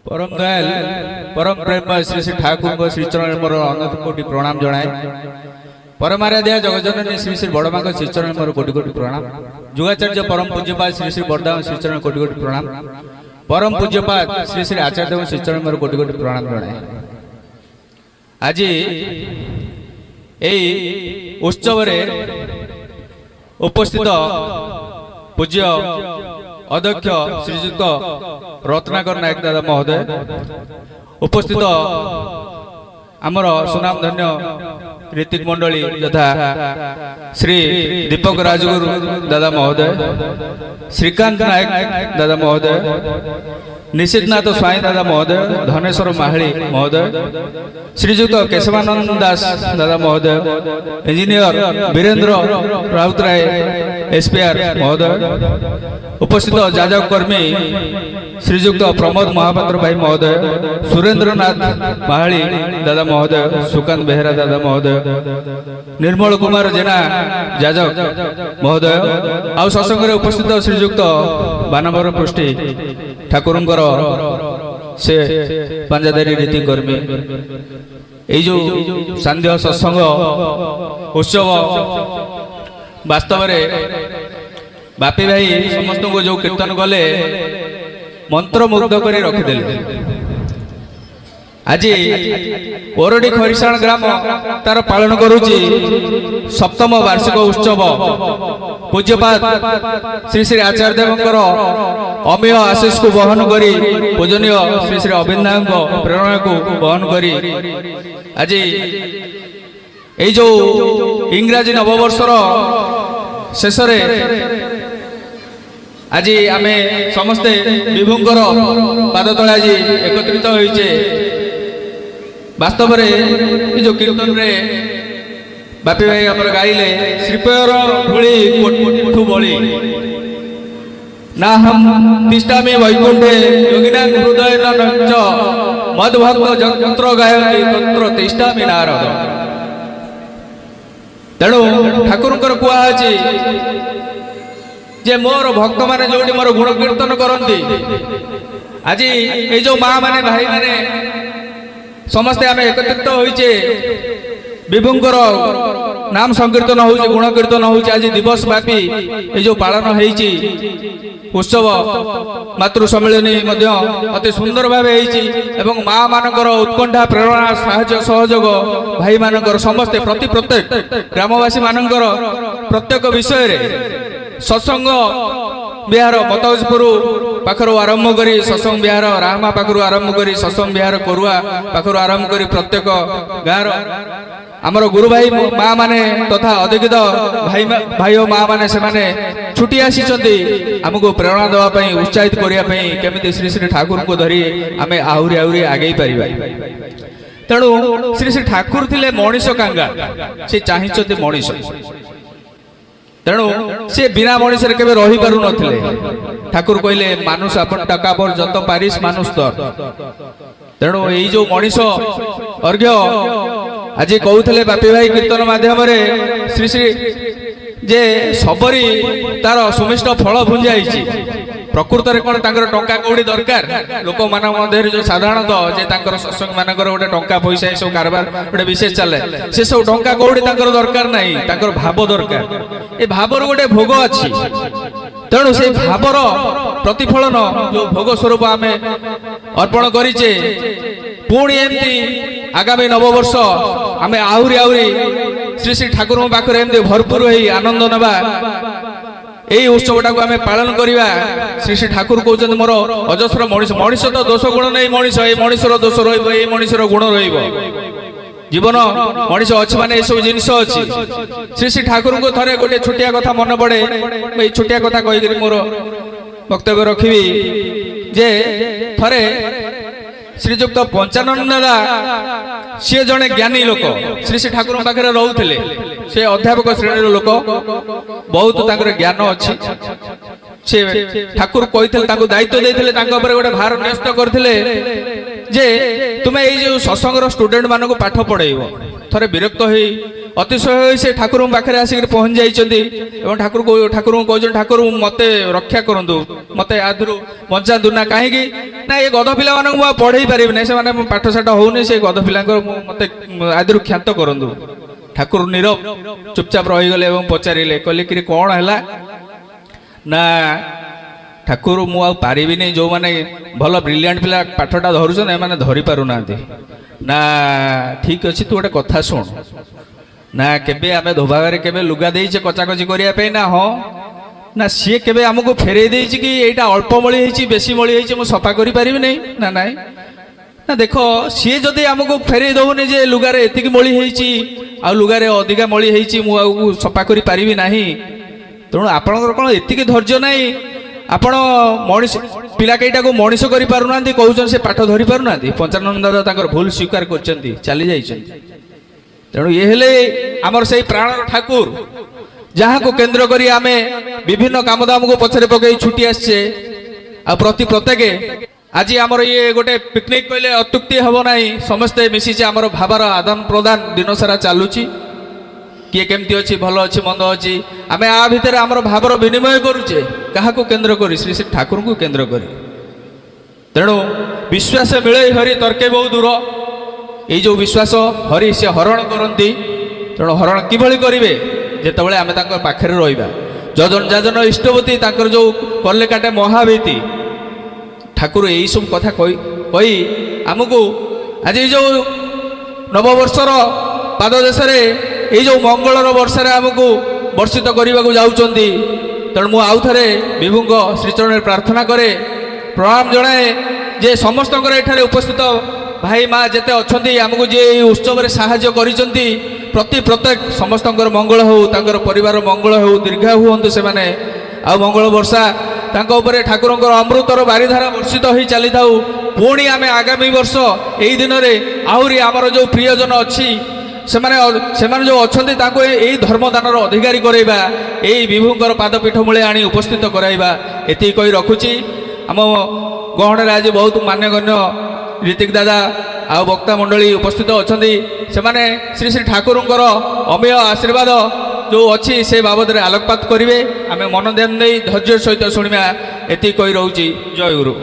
परम दयाल परम प्रेम श्री श्री ठाकुर श्रीचरण मोर अनंत कोटि प्रणाम जनाए। परमाराध्या जगजननी श्री श्री बड़मा श्रीचरण मोर कोटि कोटि प्रणाम। जुगाचार्य परम पूज्यपाद श्री श्री बरदाम श्रीचरण कोटि कोटि प्रणाम। परम पूज्यपाद श्री श्री आचार्य श्रीचरण मोर कोटि कोटि प्रणाम जनाए। आज यही उत्सव उपस्थित पूज्य अध्यक्ष श्रीजुक्त रत्नाकर नायक दादा महोदय, उपस्थित आमर सुनाम धन्य ऋतिक मंडली यथा श्री दीपक राजगुरु दादा महोदय, श्रीकांत नायक दादा महोदय, निशितनाथ स्वाई दादा महोदय, धनेश्वर माहली महोदय, श्रीजुक्त केशवानंद दास दादा महोदय, इंजीनियर वीरेंद्र राउतराय एसपीआर महोदय, उपस्थित जाजक कर्मी श्रीजुक्त प्रमोद महापात्र भाई महोदय, सुरेंद्रनाथ माहली दादा महोदय, सुकांत बेहरा दादा महोदय, निर्मल कुमार जेना जाजक महोदय, आउ सत्संग उपस्थित श्रीजुक्त बानवर पृष्टि ठाकुर से पंजादारी रीति कर्मी। ये जो सांध्य सत्संग उत्सव वास्तव में बापी भाई समस्त को जो कीर्तन कले मंत्रमुग्ध कर रखिदे। आज ओरडी खरीसाण ग्राम तार पालन करुची सप्तम वार्षिक उत्सव। पूज्यपाद श्री श्री आचार्य अमेय आशीष को बहन करी पूजनीय श्री श्री अविंदा प्रेरणा को बहन करी आज ये जो इंग्राजी नववर्षर शेष आज आम समस्ते विभुंकर पाद तले आज एकत्रित होइछे। वास्तव में ये जो कीर्तन रे बापी भाई आमर गाइले श्रीपयर धूली कोठू बली ना हम तिष्ठामि वैकुंठे योगिना हृदय नच मदभक्त यंत्र गायन्ति तंत्र तिष्ठामि नारद। तेणु ठाकुर कुआछि जे मोर भक्त माने जोड़ी मोर गुण कीर्तन करती। आज ये जो माँ माने भाई माने समस्ते आम एकत्रित होइछे विभुंकर नाम संकीर्तन होउछे गुण कीर्तन होउछे। आज दिवस व्यापी ये जो पालन होइछी उत्सव मातृ सम्मेलनी मध्य अति सुंदर भाव एवं माँ मानकर उत्कंठा प्रेरणा साहाय्य सहयोग भाई मानकर समस्ते प्रत्येक ग्रामवासी मानकर प्रत्येक विषय सत्संग बिहार मतजपुर पाखर आरंभ करी सत्संग बिहार रामा पाखर आरंभ करी सत्संग बिहार कोरुआ पाखर आरंभ करी प्रत्येक गाँव आमर गुरु भाई माँ माने तथा अधिकृत भाई और माँ माने से माने छुट्टी आसी आमको प्रेरणा देवाई उत्साहित करने केमी श्री श्री ठाकुर को धरी आम आहरी आहरी आगे पारिबा। तेणु श्री श्री ठाकुर थिले मनीष कांगा से चाहते मनीष। तेणु से बिना मनीष केवे रही पारु नथिले। ठाकुर कहले मानुष अपन टका पर जत पारिस मानुष तर। तेणु यही जो मनीष अर्घ्य आज कहते बापी भाई कीर्तन माध्यम श्री श्री जे सबरी तार सुमिष्ट फल भुंजाई प्रकृत में कौन तांकर टंका कौड़ी दरकार लोक मान मध्य जो साधारणतः जे तांकर सत्संग मानकर गोटे टंका पैसा सब कारबार गोटे विशेष चले से सब टंका कौड़ी तांकर दरकार नहीं तांकर भाव दरकार। ए भावर गोटे भोग अच्छी। तेणु से भावर प्रतिफलन जो भोग स्वरूप आम अर्पण करिचे पुणी एमती आगामी नववर्ष आम आहरी आहरी श्री श्री ठाकुर पाखे एमती भरपूर हो आनंद नवा यही उत्सवटा को आम पालन करवा। श्री श्री ठाकुर कहते मोर अजस्र मनीष मनीष तो दोष गुण नहीं मनीष ये मनीषर दोष रनीषर गुण जीवन मनीष अच्छी माने सब जिनस अच्छी। श्री श्री ठाकुर को थे गोटे छोटिया कथा मन पड़े ये छोटिया कथा कहीकि मोर वक्तव्य रखी जे थे श्रीजुक्त पंचानंद दादा सी जड़े ज्ञानी लोक श्री श्री ठाकुर पाखे रोते से अध्यापक श्रेणी लोक बहुत ज्ञान अच्छी। से ठाकुर कही दायित्व देते गोटे भार न्यस्त करते जे तुम्हें ये सत्संग स्टूडेंट मान को पाठ पढ़ेब। थे विरक्त हो अतिशय से ठाकुर पाखे आसिक पहुंच जाइए ठाकुर को कहते ठाकुर मत रक्षा करूँ मत आधु बचातु ना कहीं ନା ଏ ଗଧ ପିଲାମାନଙ୍କୁ ମୁଁ ଆଉ ପଢ଼େଇ ପାରିବିନି, ସେମାନେ ପାଠଶାଠ ହଉନି, ସେ ଗଧ ପିଲାଙ୍କର ମୋତେ ଆଦିରୁ କ୍ଷାନ୍ତ କରନ୍ତୁ। ଠାକୁର ନୀରବ ଚୁପଚାପ ରହିଗଲେ ଏବଂ ପଚାରିଲେ, କହିଲେ କି କ'ଣ ହେଲା? ନା ଠାକୁର ମୁଁ ଆଉ ପାରିବିନି, ଯେଉଁମାନେ ଭଲ ବ୍ରିଲିଆଣ୍ଟ ପିଲା ପାଠଟା ଧରୁଛନ୍ତି ଏମାନେ ଧରି ପାରୁନାହାନ୍ତି। ନା ଠିକ୍ ଅଛି, ତୁ ଗୋଟେ କଥା ଶୁଣ, ନା କେବେ ଆମେ ଧୋବାଘରେ କେବେ ଲୁଗା ଦେଇଛେ କଚାକଚି କରିବା ପାଇଁ? ନା ହଁ। ନା ସିଏ କେବେ ଆମକୁ ଫେରେଇ ଦେଇଛି କି ଏଇଟା ଅଳ୍ପ ମଳି ହେଇଛି ବେଶୀ ମଳି ହେଇଛି ମୁଁ ସଫା କରିପାରିବି ନାହିଁ? ନା ନାଇଁ। ନା ଦେଖ, ସିଏ ଯଦି ଆମକୁ ଫେରେଇ ଦେଉନି ଯେ ଲୁଗାରେ ଏତିକି ମଳି ହେଇଛି ଆଉ ଲୁଗାରେ ଅଧିକା ମଳି ହେଇଛି ମୁଁ ଆଉ ସଫା କରିପାରିବି ନାହିଁ, ତେଣୁ ଆପଣଙ୍କର କ'ଣ ଏତିକି ଧୈର୍ଯ୍ୟ ନାହିଁ? ଆପଣ ମଣିଷ ପିଲା କେଇଟାକୁ ମଣିଷ କରିପାରୁନାହାନ୍ତି, କହୁଛନ୍ତି ସେ ପାଠ ଧରି ପାରୁନାହାନ୍ତି। ପଞ୍ଚାନନ ଦାଦା ତାଙ୍କର ଭୁଲ ସ୍ୱୀକାର କରିଛନ୍ତି, ଚାଲି ଯାଇଛନ୍ତି। ତେଣୁ ଇଏ ହେଲେ ଆମର ସେଇ ପ୍ରାଣର ଠାକୁର, ଯାହାକୁ କେନ୍ଦ୍ର କରି ଆମେ ବିଭିନ୍ନ କାମଦାମକୁ ପଛରେ ପକାଇ ଛୁଟି ଆସିଛେ। ଆଉ ପ୍ରତ୍ୟେକ ଆଜି ଆମର ଇଏ ଗୋଟେ ପିକନିକ୍ କହିଲେ ଅତ୍ୟୁକ୍ତି ହେବ ନାହିଁ। ସମସ୍ତେ ମିଶିଛେ, ଆମର ଭାବର ଆଦାନ ପ୍ରଦାନ ଦିନସାରା ଚାଲୁଛି। କିଏ କେମିତି ଅଛି, ଭଲ ଅଛି, ମନ୍ଦ ଅଛି, ଆମେ ଆ ଭିତରେ ଆମର ଭାବର ବିନିମୟ କରୁଛେ। କାହାକୁ କେନ୍ଦ୍ର କରି? ଶ୍ରୀ ଶ୍ରୀ ଠାକୁରଙ୍କୁ କେନ୍ଦ୍ର କରି। ତେଣୁ ବିଶ୍ୱାସ ମିଳେ ହରି ତର୍କେ ବହୁ ଦୂର। ଏଇ ଯେଉଁ ବିଶ୍ୱାସ ହରି ସେ ହରଣ କରନ୍ତି। ତେଣୁ ହରଣ କିଭଳି କରିବେ? ଯେତେବେଳେ ଆମେ ତାଙ୍କ ପାଖରେ ରହିବା। ଯଜନ ଯାଜନ ଇଷ୍ଟବତୀ ତାଙ୍କର ଯେଉଁ କଲେ କାଟେ ମହାବୀତି, ଠାକୁର ଏଇସବୁ କଥା କହି ଆମକୁ ଆଜି ଏଇ ଯେଉଁ ନବବର୍ଷର ପାଦ ଦେଶରେ ଏଇ ଯେଉଁ ମଙ୍ଗଳର ବର୍ଷାରେ ଆମକୁ ବର୍ଷିତ କରିବାକୁ ଯାଉଛନ୍ତି। ତେଣୁ ମୁଁ ଆଉ ଥରେ ବିଭୁଙ୍କ ଶ୍ରୀଚରଣରେ ପ୍ରାର୍ଥନା କରେ, ପ୍ରଣାମ ଜଣାଏ ଯେ ସମସ୍ତଙ୍କର ଏଠାରେ ଉପସ୍ଥିତ ଭାଇ ମା ଯେତେ ଅଛନ୍ତି, ଆମକୁ ଯିଏ ଏହି ଉତ୍ସବରେ ସାହାଯ୍ୟ କରିଛନ୍ତି, ପ୍ରତ୍ୟେକ ସମସ୍ତଙ୍କର ମଙ୍ଗଳ ହେଉ, ତାଙ୍କର ପରିବାର ମଙ୍ଗଳ ହେଉ, ଦୀର୍ଘାୟୁ ହୁଅନ୍ତୁ ସେମାନେ। ଆଉ ମଙ୍ଗଳ ବର୍ଷା ତାଙ୍କ ଉପରେ ଠାକୁରଙ୍କର ଅମୃତର ବାରିଧାରା ବର୍ଷିତ ହୋଇ ଚାଲିଥାଉ। ପୁଣି ଆମେ ଆଗାମୀ ବର୍ଷ ଏହି ଦିନରେ ଆହୁରି ଆମର ଯେଉଁ ପ୍ରିୟଜନ ଅଛି, ସେମାନେ ଯେଉଁ ଅଛନ୍ତି ତାଙ୍କୁ ଏଇ ଧର୍ମଦାନର ଅଧିକାରୀ କରାଇବା, ଏଇ ବିଭୁଙ୍କର ପାଦପୀଠ ମୂଳେ ଆଣି ଉପସ୍ଥିତ କରାଇବା। ଏତିକି କହି ରଖୁଛି। ଆମ ଗହଣରେ ଆଜି ବହୁତ ମାନ୍ୟଗଣ୍ୟ ରୀତିକ ଦାଦା ଆଉ ବକ୍ତା ମଣ୍ଡଳୀ ଉପସ୍ଥିତ ଅଛନ୍ତି। ସେମାନେ ଶ୍ରୀ ଶ୍ରୀ ଠାକୁରଙ୍କର ଅମେୟ ଆଶୀର୍ବାଦ ଯେଉଁ ଅଛି ସେ ବାବଦରେ ଆଲୋକପାତ କରିବେ। ଆମେ ମନ ଧ୍ୟାନ ଦେଇ ଧୈର୍ଯ୍ୟ ସହିତ ଶୁଣିବା। ଏତିକି କହି ରହୁଛି। ଜୟ ଗୁରୁ।